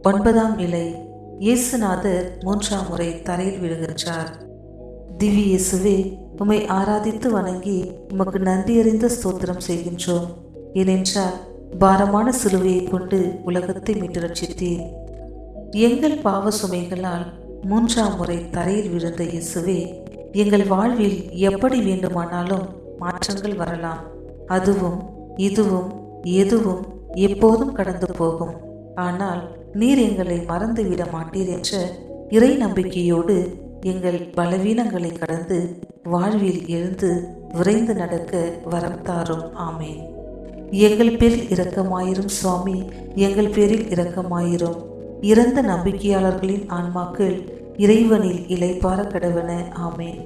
9ஆம் நிலை. இயேசுநாதர் 3ஆம் முறை தரையில் விழுகின்றார். திவ்ய இயேசுவே, உம்மை ஆராதித்து வணங்கி உமக்கு நன்றியறிந்த ஸ்தோத்திரம் செய்கின்றோம். ஏனென்றால் பாரமான சிலுவையை கொண்டு உலகத்தை மீட்டு ரட்சித்தீர். எங்கள் பாவ சுமைகளால் 3ஆம் முறை தரையில் விழுந்த இயேசுவே, எங்கள் வாழ்வில் எப்படி வேண்டுமானாலும் மாற்றங்கள் வரலாம். அதுவும் இதுவும் எதுவும் எப்போதும் கடந்து போகும். ஆனால் நீர் எங்களை மறந்துவிட மாட்டீர் என்ற இறை நம்பிக்கையோடு எங்கள் பலவீனங்களை கடந்து வாழ்வில் எழுந்து விரைந்து நடக்க வரம் தாரும். ஆமேன். எங்கள் பேரில் இரக்கமாயிரும் சுவாமி, எங்கள் பேரில் இரக்கமாயிரும். இறந்த நம்பிக்கையாளர்களின் ஆன்மாக்கள் இறைவனில் இளைப்பாற கடவன. ஆமேன்.